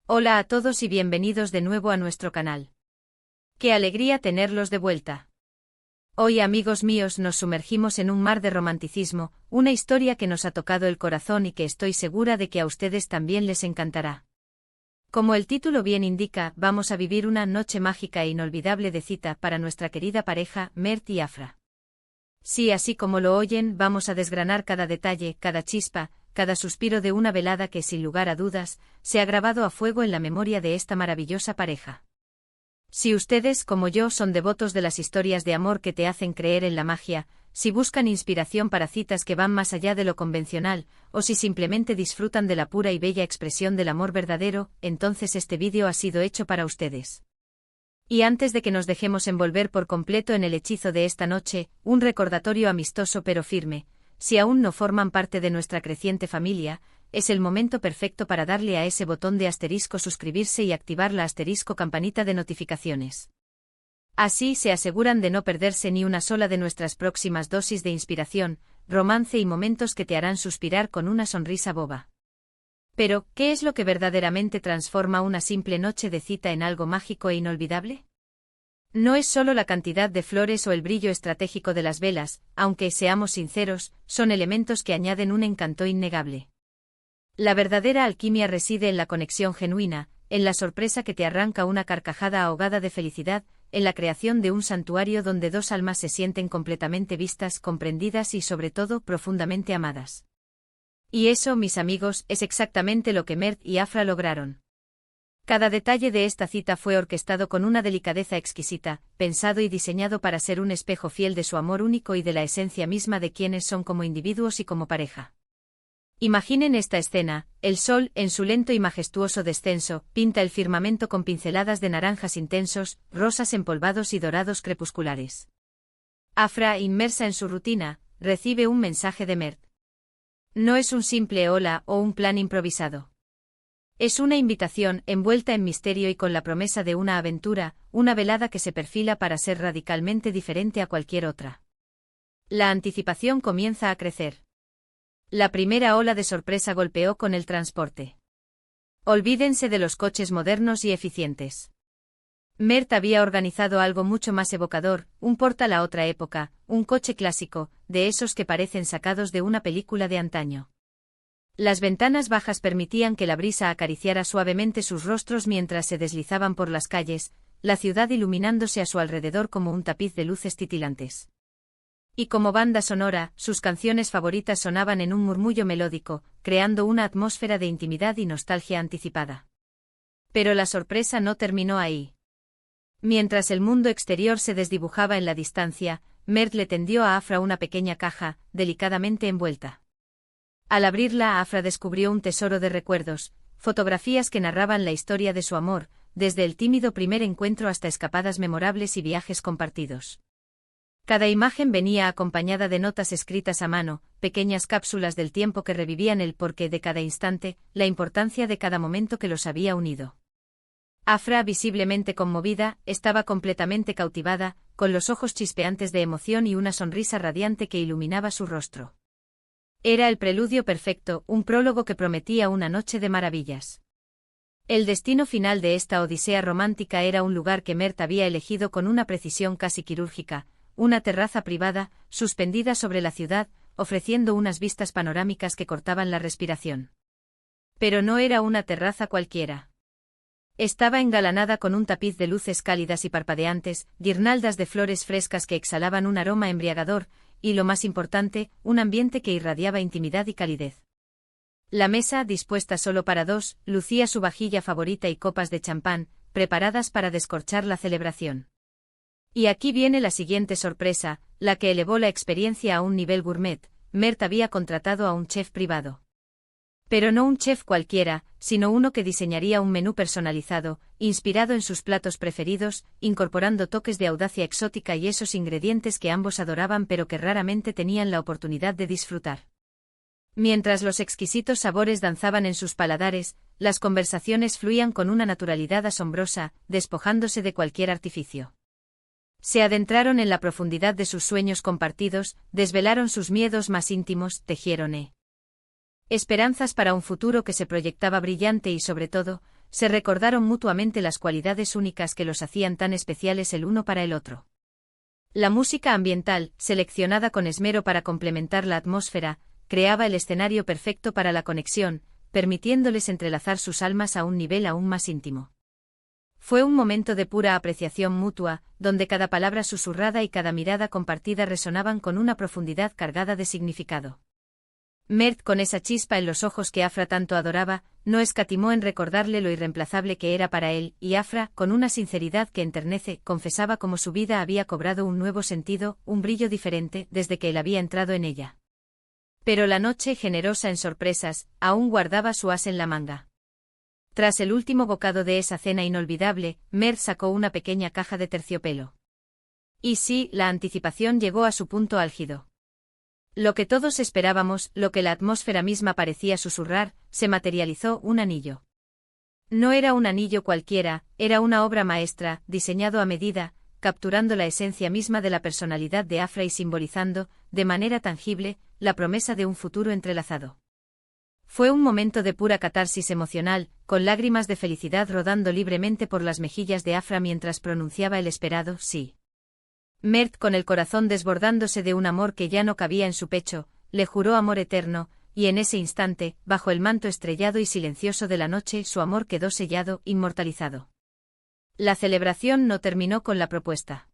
Hola a todos y bienvenidos de nuevo a nuestro canal. ¡Qué alegría tenerlos de vuelta! Hoy, amigos míos, nos sumergimos en un mar de romanticismo, una historia que nos ha tocado el corazón y que estoy segura de que a ustedes también les encantará. Como el título bien indica, vamos a vivir una noche mágica e inolvidable de cita para nuestra querida pareja, Mert y Afra. Sí, así como lo oyen, vamos a desgranar cada detalle, cada chispa, cada suspiro de una velada que, sin lugar a dudas, se ha grabado a fuego en la memoria de esta maravillosa pareja. Si ustedes, como yo, son devotos de las historias de amor que te hacen creer en la magia, si buscan inspiración para citas que van más allá de lo convencional, o si simplemente disfrutan de la pura y bella expresión del amor verdadero, entonces este vídeo ha sido hecho para ustedes. Y antes de que nos dejemos envolver por completo en el hechizo de esta noche, un recordatorio amistoso pero firme: si aún no forman parte de nuestra creciente familia, es el momento perfecto para darle a ese botón de asterisco suscribirse y activar la asterisco campanita de notificaciones. Así se aseguran de no perderse ni una sola de nuestras próximas dosis de inspiración, romance y momentos que te harán suspirar con una sonrisa boba. Pero, ¿qué es lo que verdaderamente transforma una simple noche de cita en algo mágico e inolvidable? No es solo la cantidad de flores o el brillo estratégico de las velas, aunque, seamos sinceros, son elementos que añaden un encanto innegable. La verdadera alquimia reside en la conexión genuina, en la sorpresa que te arranca una carcajada ahogada de felicidad, en la creación de un santuario donde dos almas se sienten completamente vistas, comprendidas y, sobre todo, profundamente amadas. Y eso, mis amigos, es exactamente lo que Mert y Afra lograron. Cada detalle de esta cita fue orquestado con una delicadeza exquisita, pensado y diseñado para ser un espejo fiel de su amor único y de la esencia misma de quienes son como individuos y como pareja. Imaginen esta escena: el sol, en su lento y majestuoso descenso, pinta el firmamento con pinceladas de naranjas intensos, rosas empolvados y dorados crepusculares. Afra, inmersa en su rutina, recibe un mensaje de Mert. No es un simple hola o un plan improvisado. Es una invitación, envuelta en misterio y con la promesa de una aventura, una velada que se perfila para ser radicalmente diferente a cualquier otra. La anticipación comienza a crecer. La primera ola de sorpresa golpeó con el transporte. Olvídense de los coches modernos y eficientes. Mert había organizado algo mucho más evocador, un portal a otra época, un coche clásico, de esos que parecen sacados de una película de antaño. Las ventanas bajas permitían que la brisa acariciara suavemente sus rostros mientras se deslizaban por las calles, la ciudad iluminándose a su alrededor como un tapiz de luces titilantes. Y como banda sonora, sus canciones favoritas sonaban en un murmullo melódico, creando una atmósfera de intimidad y nostalgia anticipada. Pero la sorpresa no terminó ahí. Mientras el mundo exterior se desdibujaba en la distancia, Mert le tendió a Afra una pequeña caja, delicadamente envuelta. Al abrirla, Afra descubrió un tesoro de recuerdos, fotografías que narraban la historia de su amor, desde el tímido primer encuentro hasta escapadas memorables y viajes compartidos. Cada imagen venía acompañada de notas escritas a mano, pequeñas cápsulas del tiempo que revivían el porqué de cada instante, la importancia de cada momento que los había unido. Afra, visiblemente conmovida, estaba completamente cautivada, con los ojos chispeantes de emoción y una sonrisa radiante que iluminaba su rostro. Era el preludio perfecto, un prólogo que prometía una noche de maravillas. El destino final de esta odisea romántica era un lugar que Mert había elegido con una precisión casi quirúrgica, una terraza privada, suspendida sobre la ciudad, ofreciendo unas vistas panorámicas que cortaban la respiración. Pero no era una terraza cualquiera. Estaba engalanada con un tapiz de luces cálidas y parpadeantes, guirnaldas de flores frescas que exhalaban un aroma embriagador, y lo más importante, un ambiente que irradiaba intimidad y calidez. La mesa, dispuesta solo para dos, lucía su vajilla favorita y copas de champán, preparadas para descorchar la celebración. Y aquí viene la siguiente sorpresa, la que elevó la experiencia a un nivel gourmet: Mert había contratado a un chef privado. Pero no un chef cualquiera, sino uno que diseñaría un menú personalizado, inspirado en sus platos preferidos, incorporando toques de audacia exótica y esos ingredientes que ambos adoraban pero que raramente tenían la oportunidad de disfrutar. Mientras los exquisitos sabores danzaban en sus paladares, las conversaciones fluían con una naturalidad asombrosa, despojándose de cualquier artificio. Se adentraron en la profundidad de sus sueños compartidos, desvelaron sus miedos más íntimos, tejieron esperanzas para un futuro que se proyectaba brillante y, sobre todo, se recordaron mutuamente las cualidades únicas que los hacían tan especiales el uno para el otro. La música ambiental, seleccionada con esmero para complementar la atmósfera, creaba el escenario perfecto para la conexión, permitiéndoles entrelazar sus almas a un nivel aún más íntimo. Fue un momento de pura apreciación mutua, donde cada palabra susurrada y cada mirada compartida resonaban con una profundidad cargada de significado. Mert, con esa chispa en los ojos que Afra tanto adoraba, no escatimó en recordarle lo irreemplazable que era para él, y Afra, con una sinceridad que enternece, confesaba cómo su vida había cobrado un nuevo sentido, un brillo diferente, desde que él había entrado en ella. Pero la noche, generosa en sorpresas, aún guardaba su as en la manga. Tras el último bocado de esa cena inolvidable, Mert sacó una pequeña caja de terciopelo. Y sí, la anticipación llegó a su punto álgido. Lo que todos esperábamos, lo que la atmósfera misma parecía susurrar, se materializó: un anillo. No era un anillo cualquiera, era una obra maestra, diseñado a medida, capturando la esencia misma de la personalidad de Afra y simbolizando, de manera tangible, la promesa de un futuro entrelazado. Fue un momento de pura catarsis emocional, con lágrimas de felicidad rodando libremente por las mejillas de Afra mientras pronunciaba el esperado sí. Mert, con el corazón desbordándose de un amor que ya no cabía en su pecho, le juró amor eterno, y en ese instante, bajo el manto estrellado y silencioso de la noche, su amor quedó sellado, inmortalizado. La celebración no terminó con la propuesta.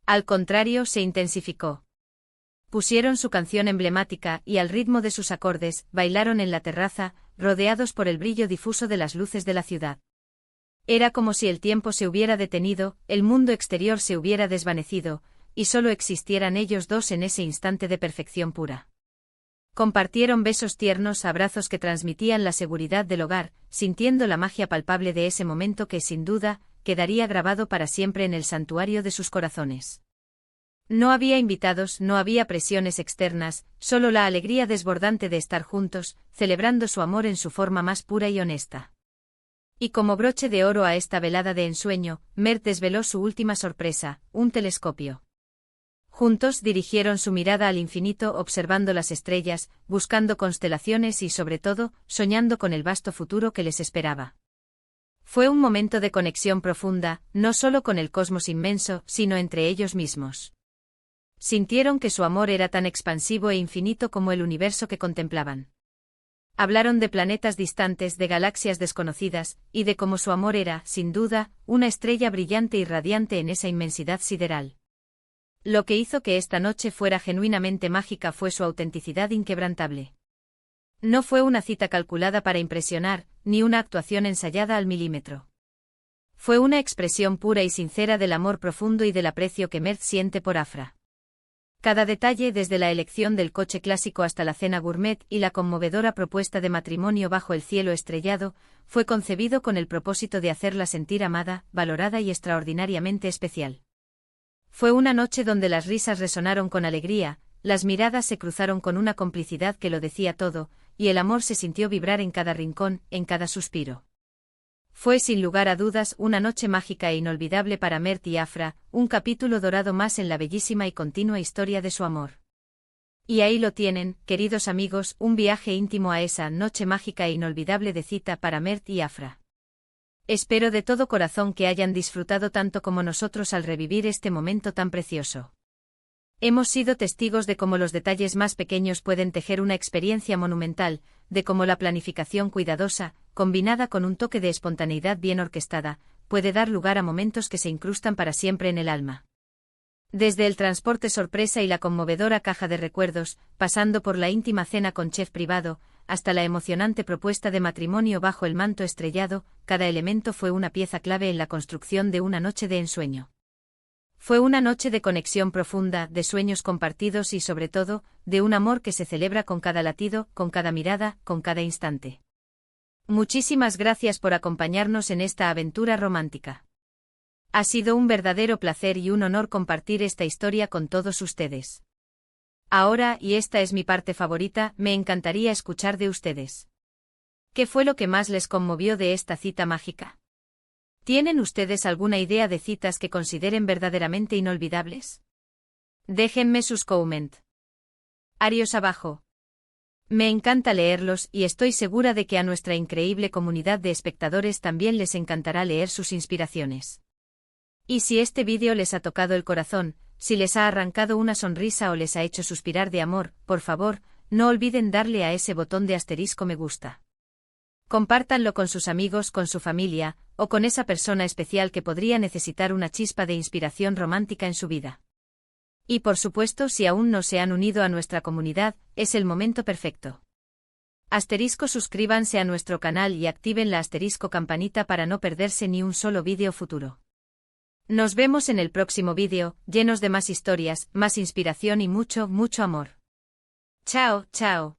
Al contrario, se intensificó. Pusieron su canción emblemática y, al ritmo de sus acordes, bailaron en la terraza, rodeados por el brillo difuso de las luces de la ciudad. Era como si el tiempo se hubiera detenido, el mundo exterior se hubiera desvanecido, y solo existieran ellos dos en ese instante de perfección pura. Compartieron besos tiernos, abrazos que transmitían la seguridad del hogar, sintiendo la magia palpable de ese momento que, sin duda, quedaría grabado para siempre en el santuario de sus corazones. No había invitados, no había presiones externas, solo la alegría desbordante de estar juntos, celebrando su amor en su forma más pura y honesta. Y como broche de oro a esta velada de ensueño, Mert desveló su última sorpresa, un telescopio. Juntos dirigieron su mirada al infinito, observando las estrellas, buscando constelaciones y, sobre todo, soñando con el vasto futuro que les esperaba. Fue un momento de conexión profunda, no solo con el cosmos inmenso, sino entre ellos mismos. Sintieron que su amor era tan expansivo e infinito como el universo que contemplaban. Hablaron de planetas distantes, de galaxias desconocidas, y de cómo su amor era, sin duda, una estrella brillante y radiante en esa inmensidad sideral. Lo que hizo que esta noche fuera genuinamente mágica fue su autenticidad inquebrantable. No fue una cita calculada para impresionar, ni una actuación ensayada al milímetro. Fue una expresión pura y sincera del amor profundo y del aprecio que Mert siente por Afra. Cada detalle, desde la elección del coche clásico hasta la cena gourmet y la conmovedora propuesta de matrimonio bajo el cielo estrellado, fue concebido con el propósito de hacerla sentir amada, valorada y extraordinariamente especial. Fue una noche donde las risas resonaron con alegría, las miradas se cruzaron con una complicidad que lo decía todo, y el amor se sintió vibrar en cada rincón, en cada suspiro. Fue sin lugar a dudas una noche mágica e inolvidable para Mert y Afra, un capítulo dorado más en la bellísima y continua historia de su amor. Y ahí lo tienen, queridos amigos, un viaje íntimo a esa noche mágica e inolvidable de cita para Mert y Afra. Espero de todo corazón que hayan disfrutado tanto como nosotros al revivir este momento tan precioso. Hemos sido testigos de cómo los detalles más pequeños pueden tejer una experiencia monumental, de cómo la planificación cuidadosa, combinada con un toque de espontaneidad bien orquestada, puede dar lugar a momentos que se incrustan para siempre en el alma. Desde el transporte sorpresa y la conmovedora caja de recuerdos, pasando por la íntima cena con chef privado, hasta la emocionante propuesta de matrimonio bajo el manto estrellado, cada elemento fue una pieza clave en la construcción de una noche de ensueño. Fue una noche de conexión profunda, de sueños compartidos y, sobre todo, de un amor que se celebra con cada latido, con cada mirada, con cada instante. Muchísimas gracias por acompañarnos en esta aventura romántica. Ha sido un verdadero placer y un honor compartir esta historia con todos ustedes. Ahora, y esta es mi parte favorita, me encantaría escuchar de ustedes. ¿Qué fue lo que más les conmovió de esta cita mágica? ¿Tienen ustedes alguna idea de citas que consideren verdaderamente inolvidables? Déjenme sus comments. Arios abajo. Me encanta leerlos y estoy segura de que a nuestra increíble comunidad de espectadores también les encantará leer sus inspiraciones. Y si este vídeo les ha tocado el corazón, si les ha arrancado una sonrisa o les ha hecho suspirar de amor, por favor, no olviden darle a ese botón de asterisco me gusta. Compártanlo con sus amigos, con su familia, o con esa persona especial que podría necesitar una chispa de inspiración romántica en su vida. Y por supuesto, si aún no se han unido a nuestra comunidad, es el momento perfecto. Suscríbanse a nuestro canal y activen la campanita para no perderse ni un solo vídeo futuro. Nos vemos en el próximo vídeo, llenos de más historias, más inspiración y mucho, mucho amor. Chao, chao.